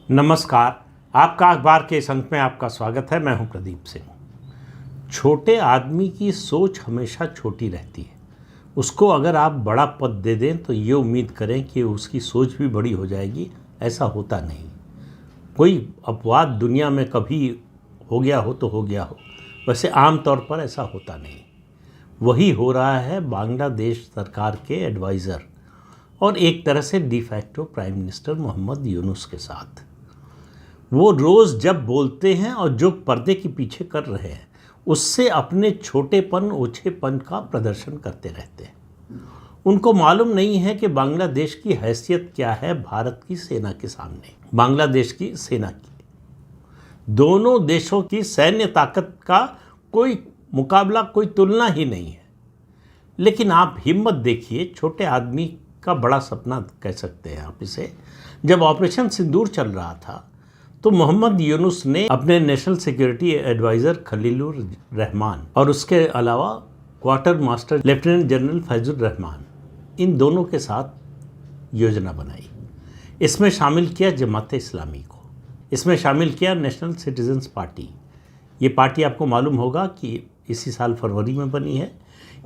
नमस्कार। आपका अखबार के इस अंक में आपका स्वागत है। मैं हूं प्रदीप सिंह। छोटे आदमी की सोच हमेशा छोटी रहती है। उसको अगर आप बड़ा पद दे दें तो ये उम्मीद करें कि उसकी सोच भी बड़ी हो जाएगी, ऐसा होता नहीं। कोई अपवाद दुनिया में कभी हो गया हो तो हो गया हो, वैसे आम तौर पर ऐसा होता नहीं। वही हो रहा है बांग्लादेश सरकार के एडवाइज़र और एक तरह से de facto prime minister Mohammad Yunus के साथ। वो रोज़ जब बोलते हैं और जो पर्दे के पीछे कर रहे हैं उससे अपने छोटेपन ओछेपन का प्रदर्शन करते रहते हैं। उनको मालूम नहीं है कि बांग्लादेश की हैसियत क्या है भारत की सेना के सामने। बांग्लादेश की सेना की दोनों देशों की सैन्य ताकत का कोई मुकाबला, कोई तुलना ही नहीं है। लेकिन आप हिम्मत देखिए, छोटे आदमी का बड़ा सपना कह सकते हैं आप इसे। जब ऑपरेशन सिंदूर चल रहा था तो मोहम्मद यूनुस ने अपने national security adviser Khalilur Rahman और उसके अलावा quartermaster lieutenant general Faizur Rahman, इन दोनों के साथ योजना बनाई। इसमें शामिल किया जमात इस्लामी को, इसमें शामिल किया नेशनल सिटीजन्स पार्टी। ये पार्टी आपको मालूम होगा कि इसी साल फरवरी में बनी है।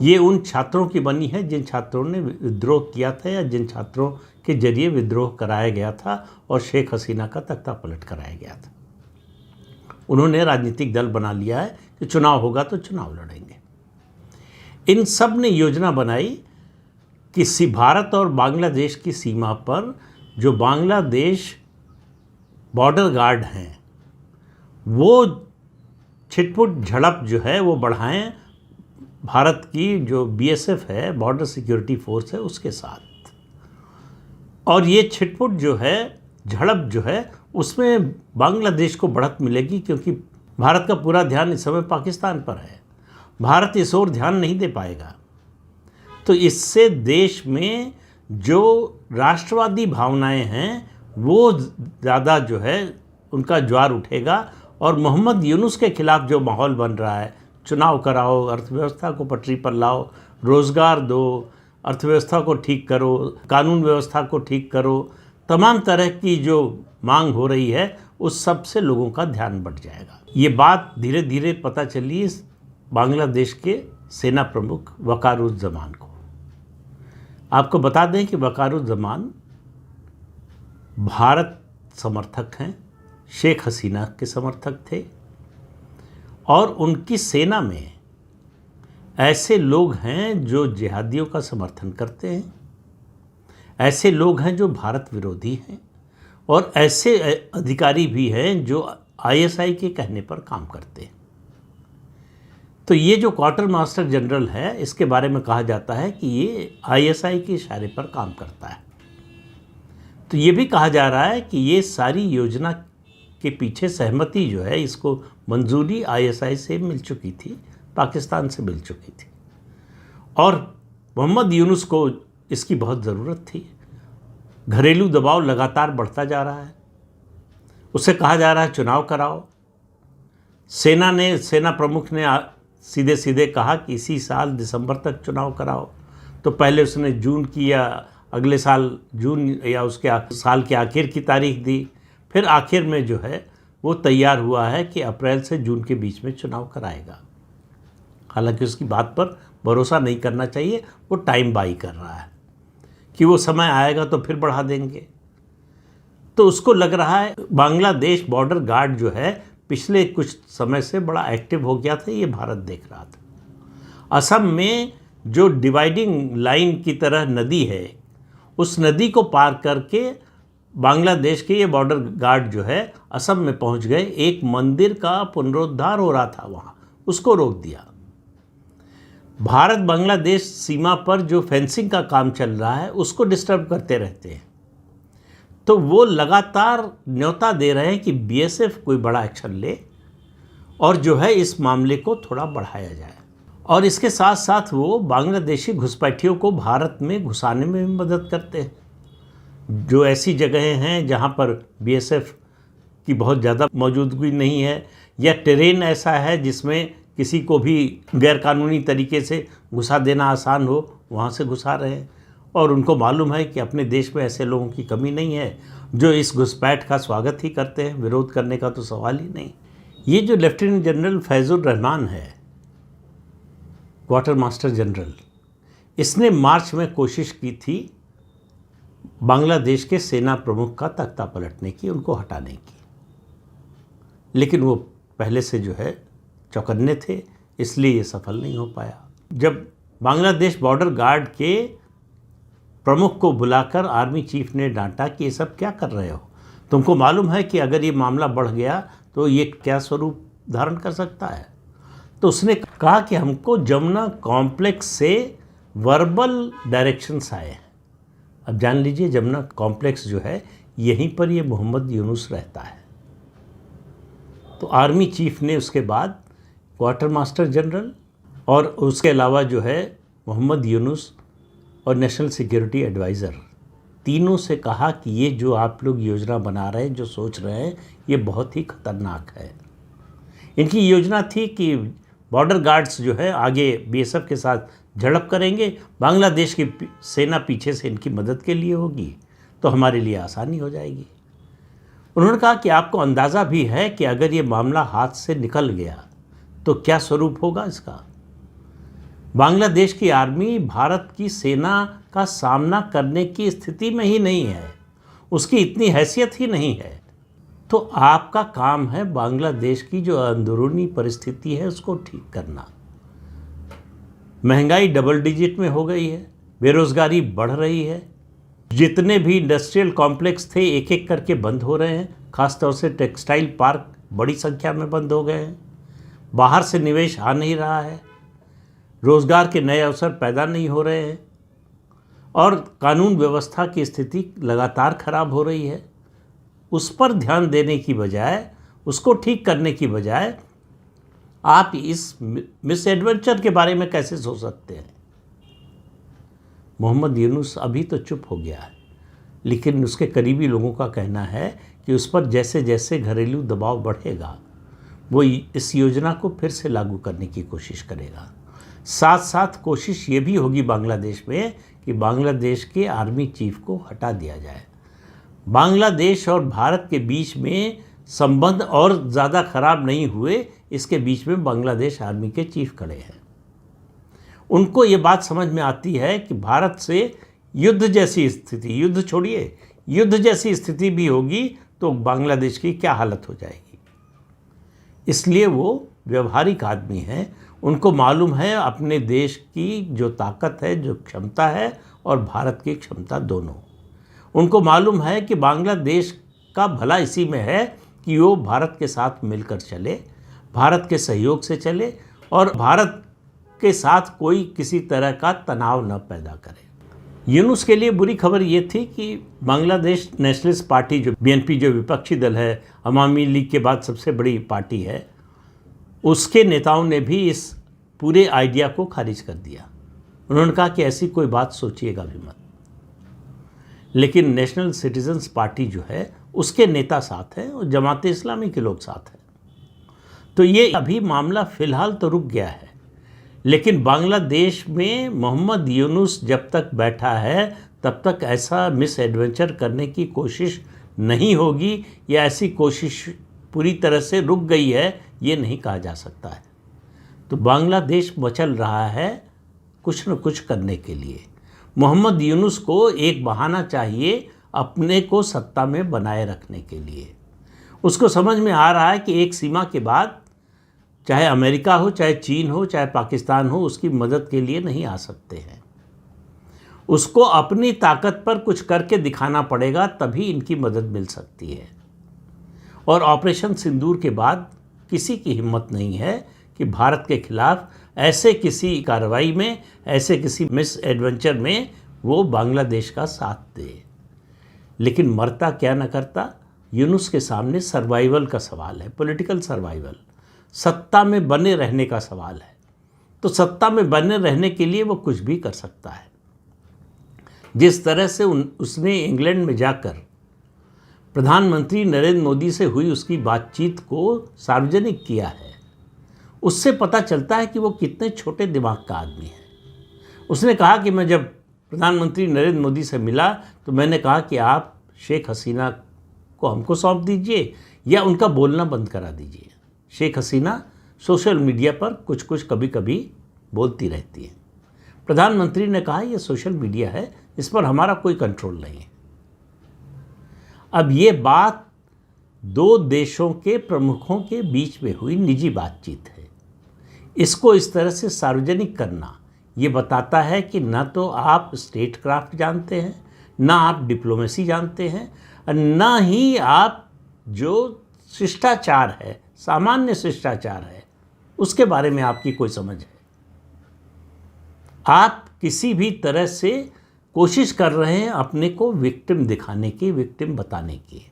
ये उन छात्रों की बनी है जिन छात्रों ने विद्रोह किया था या जिन छात्रों के जरिए विद्रोह कराया गया था और शेख हसीना का तख्ता पलट कराया गया था। उन्होंने राजनीतिक दल बना लिया है कि चुनाव होगा तो चुनाव लड़ेंगे। इन सब ने योजना बनाई कि भारत और बांग्लादेश की सीमा पर जो बांग्लादेश बॉर्डर गार्ड हैं वो छिटपुट झड़प जो है वो बढ़ाएं भारत की जो बीएसएफ है, बॉर्डर सिक्योरिटी फोर्स है, उसके साथ। और ये छिटपुट जो है, झड़प जो है, उसमें बांग्लादेश को बढ़त मिलेगी क्योंकि भारत का पूरा ध्यान इस समय पाकिस्तान पर है। भारत इस ओर ध्यान नहीं दे पाएगा। तो इससे देश में जो राष्ट्रवादी भावनाएं हैं वो ज़्यादा जो है उनका ज्वार उठेगा। और मोहम्मद यूनुस के खिलाफ जो माहौल बन रहा है, चुनाव कराओ, अर्थव्यवस्था को पटरी पर लाओ, रोज़गार दो, अर्थव्यवस्था को ठीक करो, कानून व्यवस्था को ठीक करो, तमाम तरह की जो मांग हो रही है उस सब से लोगों का ध्यान बढ़ जाएगा। ये बात धीरे धीरे पता चली बांग्लादेश के सेना प्रमुख वक़ारुज़्ज़मान को। आपको बता दें कि वक़ारुज़्ज़मान भारत समर्थक हैं, शेख हसीना के समर्थक थे और उनकी सेना में ऐसे लोग हैं जो जिहादियों का समर्थन करते हैं, ऐसे लोग हैं जो भारत विरोधी हैं और ऐसे अधिकारी भी हैं जो आईएसआई के कहने पर काम करते हैं। तो ये जो क्वार्टर मास्टर जनरल है, इसके बारे में कहा जाता है कि ये आईएसआई के इशारे पर काम करता है। तो ये भी कहा जा रहा है कि ये सारी योजना के पीछे सहमति जो है, इसको मंजूरी आईएसआई से मिल चुकी थी, पाकिस्तान से मिल चुकी थी और मोहम्मद यूनुस को इसकी बहुत ज़रूरत थी। घरेलू दबाव लगातार बढ़ता जा रहा है। उससे कहा जा रहा है चुनाव कराओ। सेना प्रमुख ने सीधे सीधे कहा कि इसी साल दिसंबर तक चुनाव कराओ। तो पहले उसने जून की या अगले साल जून या उसके साल के आखिर की तारीख दी। फिर आखिर में जो है वो तैयार हुआ है कि अप्रैल से जून के बीच में चुनाव कराएगा। हालांकि उसकी बात पर भरोसा नहीं करना चाहिए, वो टाइम बाई कर रहा है कि वो समय आएगा तो फिर बढ़ा देंगे। तो उसको लग रहा है बांग्लादेश बॉर्डर गार्ड जो है पिछले कुछ समय से बड़ा एक्टिव हो गया था, ये भारत देख रहा था। असम में जो डिवाइडिंग लाइन की तरह नदी है, उस नदी को पार करके बांग्लादेश के ये बॉर्डर गार्ड जो है असम में पहुंच गए। एक मंदिर का पुनरुद्धार हो रहा था वहाँ, उसको रोक दिया। भारत बांग्लादेश सीमा पर जो फेंसिंग का काम चल रहा है उसको डिस्टर्ब करते रहते हैं। तो वो लगातार न्योता दे रहे हैं कि बीएसएफ कोई बड़ा एक्शन ले और जो है इस मामले को थोड़ा बढ़ाया जाए। और इसके साथ साथ वो बांग्लादेशी घुसपैठियों को भारत में घुसाने में भी मदद करते हैं। जो ऐसी जगहें हैं जहाँ पर बीएसएफ की बहुत ज़्यादा मौजूदगी नहीं है या टेरेन ऐसा है जिसमें किसी को भी गैरकानूनी तरीके से घुसा देना आसान हो, वहाँ से घुसा रहे हैं। और उनको मालूम है कि अपने देश में ऐसे लोगों की कमी नहीं है। जो इस घुसपैठ का स्वागत ही करते हैं, विरोध करने का तो सवाल ही नहीं। ये जो लेफ्टिनेंट जनरल फैजुर रहमान है, क्वार्टर मास्टर जनरल, इसने मार्च में कोशिश की थी बांग्लादेश के सेना प्रमुख का तख्ता पलटने की, उनको हटाने की, लेकिन वो पहले से जो है चौकन्ने थे, इसलिए ये सफल नहीं हो पाया। जब बांग्लादेश बॉर्डर गार्ड के प्रमुख को बुलाकर आर्मी चीफ ने डांटा कि ये सब क्या कर रहे हो, तुमको मालूम है कि अगर ये मामला बढ़ गया तो ये क्या स्वरूप धारण कर सकता है। तो उसने कहा कि हमको जमुना कॉम्प्लेक्स से वर्बल डायरेक्शंस आए हैं। अब जान लीजिए, जमुना कॉम्प्लेक्स जो है यहीं पर ये मोहम्मद यूनुस रहता है। तो आर्मी चीफ ने उसके बाद क्वार्टर मास्टर जनरल और उसके अलावा जो है मोहम्मद यूनुस और नेशनल सिक्योरिटी एडवाइज़र, तीनों से कहा कि ये जो आप लोग योजना बना रहे हैं, जो सोच रहे हैं, ये बहुत ही खतरनाक है। इनकी योजना थी कि बॉर्डर गार्ड्स जो है आगे बीएसएफ के साथ झड़प करेंगे, बांग्लादेश की सेना पीछे से इनकी मदद के लिए होगी, तो हमारे लिए आसानी हो जाएगी। उन्होंने कहा कि आपको अंदाज़ा भी है कि अगर ये मामला हाथ से निकल गया तो क्या स्वरूप होगा इसका। बांग्लादेश की आर्मी भारत की सेना का सामना करने की स्थिति में ही नहीं है, उसकी इतनी हैसियत ही नहीं है। तो आपका काम है बांग्लादेश की जो अंदरूनी परिस्थिति है उसको ठीक करना। महंगाई डबल डिजिट में हो गई है, बेरोज़गारी बढ़ रही है, जितने भी इंडस्ट्रियल कॉम्प्लेक्स थे एक एक करके बंद हो रहे हैं, ख़ासतौर से टेक्सटाइल पार्क बड़ी संख्या में बंद हो गए हैं, बाहर से निवेश आ नहीं रहा है, रोज़गार के नए अवसर पैदा नहीं हो रहे हैं और कानून व्यवस्था की स्थिति लगातार खराब हो रही है। उस पर ध्यान देने की बजाय, उसको ठीक करने की बजाय आप इस मिस एडवेंचर के बारे में कैसे सोच सकते हैं। मोहम्मद यूनुस अभी तो चुप हो गया है, लेकिन उसके करीबी लोगों का कहना है कि उस पर जैसे जैसे घरेलू दबाव बढ़ेगा वो इस योजना को फिर से लागू करने की कोशिश करेगा। साथ साथ कोशिश ये भी होगी बांग्लादेश में कि बांग्लादेश के आर्मी चीफ को हटा दिया जाए। बांग्लादेश और भारत के बीच में संबंध और ज़्यादा खराब नहीं हुए, इसके बीच में बांग्लादेश आर्मी के चीफ खड़े हैं। उनको ये बात समझ में आती है कि भारत से युद्ध जैसी स्थिति, युद्ध छोड़िए, युद्ध जैसी स्थिति भी होगी तो बांग्लादेश की क्या हालत हो जाएगी। इसलिए वो व्यवहारिक आदमी हैं, उनको मालूम है अपने देश की जो ताकत है, जो क्षमता है और भारत की क्षमता दोनों। उनको मालूम है कि बांग्लादेश का भला इसी में है कि वो भारत के साथ मिलकर चले, भारत के सहयोग से चले और भारत के साथ कोई किसी तरह का तनाव न पैदा करे। यूनुस के लिए बुरी खबर ये थी कि बांग्लादेश नेशनलिस्ट पार्टी जो बीएनपी जो विपक्षी दल है, अवामी लीग के बाद सबसे बड़ी पार्टी है, उसके नेताओं ने भी इस पूरे आइडिया को खारिज कर दिया। उन्होंने कहा कि ऐसी कोई बात सोचिएगा भी मत। लेकिन नेशनल सिटीजन्स पार्टी जो है उसके नेता साथ हैं और जमात इस्लामी के लोग साथ हैं। तो ये अभी मामला फ़िलहाल तो रुक गया है, लेकिन बांग्लादेश में मोहम्मद यूनुस जब तक बैठा है तब तक ऐसा मिस एडवेंचर करने की कोशिश नहीं होगी, या ऐसी कोशिश पूरी तरह से रुक गई है ये नहीं कहा जा सकता है। तो बांग्लादेश मचल रहा है कुछ न कुछ करने के लिए। मोहम्मद यूनुस को एक बहाना चाहिए अपने को सत्ता में बनाए रखने के लिए। उसको समझ में आ रहा है कि एक सीमा के बाद चाहे अमेरिका हो, चाहे चीन हो, चाहे पाकिस्तान हो, उसकी मदद के लिए नहीं आ सकते हैं। उसको अपनी ताकत पर कुछ करके दिखाना पड़ेगा, तभी इनकी मदद मिल सकती है। और ऑपरेशन सिंदूर के बाद किसी की हिम्मत नहीं है कि भारत के खिलाफ ऐसे किसी कार्रवाई में, ऐसे किसी मिस एडवेंचर में वो बांग्लादेश का साथ दे। लेकिन मरता क्या न करता, यूनुस के सामने सर्वाइवल का सवाल है, पॉलिटिकल सर्वाइवल, सत्ता में बने रहने का सवाल है। तो सत्ता में बने रहने के लिए वो कुछ भी कर सकता है। जिस तरह से उसने इंग्लैंड में जाकर प्रधानमंत्री नरेंद्र मोदी से हुई उसकी बातचीत को सार्वजनिक किया है, उससे पता चलता है कि वो कितने छोटे दिमाग का आदमी है। उसने कहा कि मैं जब प्रधानमंत्री नरेंद्र मोदी से मिला तो मैंने कहा कि आप शेख हसीना को हमको सौंप दीजिए या उनका बोलना बंद करा दीजिए। शेख हसीना सोशल मीडिया पर कुछ कुछ कभी कभी बोलती रहती है। प्रधानमंत्री ने कहा यह सोशल मीडिया है, इस पर हमारा कोई कंट्रोल नहीं है। अब ये बात दो देशों के प्रमुखों के बीच में हुई निजी बातचीत है। इसको इस तरह से सार्वजनिक करना ये बताता है कि ना तो आप स्टेट क्राफ्ट जानते हैं, ना आप डिप्लोमेसी जानते हैं, और ना ही आप जो शिष्टाचार है, सामान्य शिष्टाचार है, उसके बारे में आपकी कोई समझ है। आप किसी भी तरह से कोशिश कर रहे हैं अपने को विक्टिम दिखाने की, विक्टिम बताने की,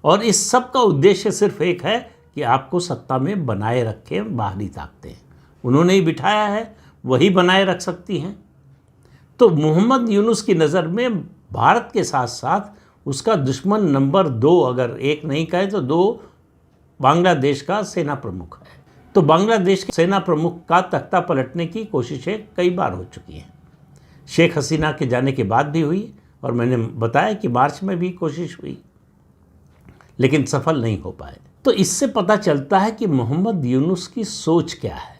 और इस सब का उद्देश्य सिर्फ एक है कि आपको सत्ता में बनाए रखें बाहरी ताकतें। उन्होंने ही बिठाया है, वही बनाए रख सकती हैं। तो मोहम्मद यूनुस की नज़र में भारत के साथ साथ उसका दुश्मन नंबर 2, अगर एक नहीं कहे तो 2, बांग्लादेश का सेना प्रमुख है। तो बांग्लादेश के सेना प्रमुख का तख्ता पलटने की कोशिशें कई बार हो चुकी हैं। शेख हसीना के जाने के बाद भी हुई, और मैंने बताया कि मार्च में भी कोशिश हुई, लेकिन सफल नहीं हो पाए। तो इससे पता चलता है कि मोहम्मद यूनुस की सोच क्या है,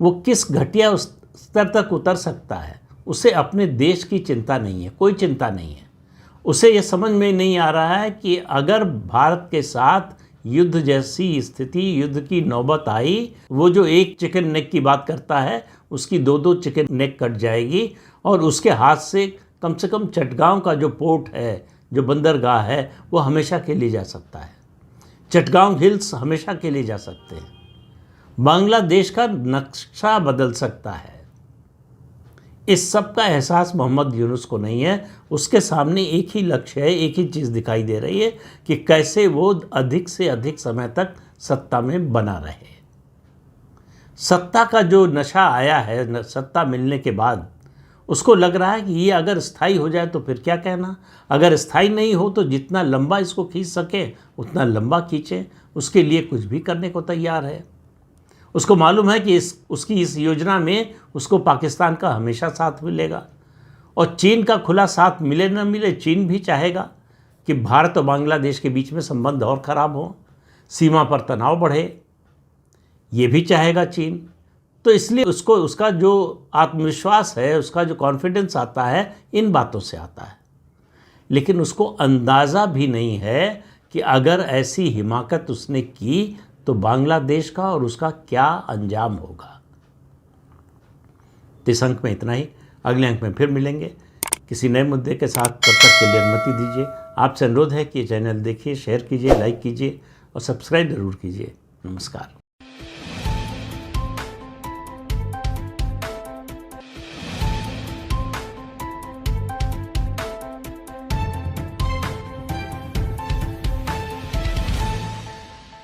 वो किस घटिया स्तर तक उतर सकता है। उसे अपने देश की चिंता नहीं है, कोई चिंता नहीं है। उसे ये समझ में नहीं आ रहा है कि अगर भारत के साथ युद्ध जैसी स्थिति, युद्ध की नौबत आई, वो जो एक चिकन नेक की बात करता है, उसकी 2-2 चिकन नेक कट जाएगी, और उसके हाथ से कम चटगांव का जो पोर्ट है, जो बंदरगाह है, वो हमेशा के लिए जा सकता है। चटगांव हिल्स हमेशा के लिए जा सकते हैं। बांग्लादेश का नक्शा बदल सकता है। इस सब का एहसास मोहम्मद यूनुस को नहीं है। उसके सामने एक ही लक्ष्य है, एक ही चीज़ दिखाई दे रही है कि कैसे वो अधिक से अधिक समय तक सत्ता में बना रहे। सत्ता का जो नशा आया है, सत्ता मिलने के बाद उसको लग रहा है कि ये अगर स्थायी हो जाए तो फिर क्या कहना, अगर स्थायी नहीं हो तो जितना लंबा इसको खींच सके उतना लंबा खींचे, उसके लिए कुछ भी करने को तैयार है। उसको मालूम है कि उसकी इस योजना में उसको पाकिस्तान का हमेशा साथ मिलेगा, और चीन का खुला साथ मिले न मिले, चीन भी चाहेगा कि भारत और बांग्लादेश के बीच में संबंध और ख़राब हो, सीमा पर तनाव बढ़े, ये भी चाहेगा चीन। तो इसलिए उसको उसका जो आत्मविश्वास है, उसका जो कॉन्फिडेंस आता है, इन बातों से आता है। लेकिन उसको अंदाज़ा भी नहीं है कि अगर ऐसी हिमाकत उसने की तो बांग्लादेश का और उसका क्या अंजाम होगा। इस अंक में इतना ही। अगले अंक में फिर मिलेंगे किसी नए मुद्दे के साथ। तब तक के लिए अनुमति दीजिए। आपसे अनुरोध है कि चैनल देखिए, शेयर कीजिए, लाइक कीजिए और सब्सक्राइब जरूर कीजिए। नमस्कार।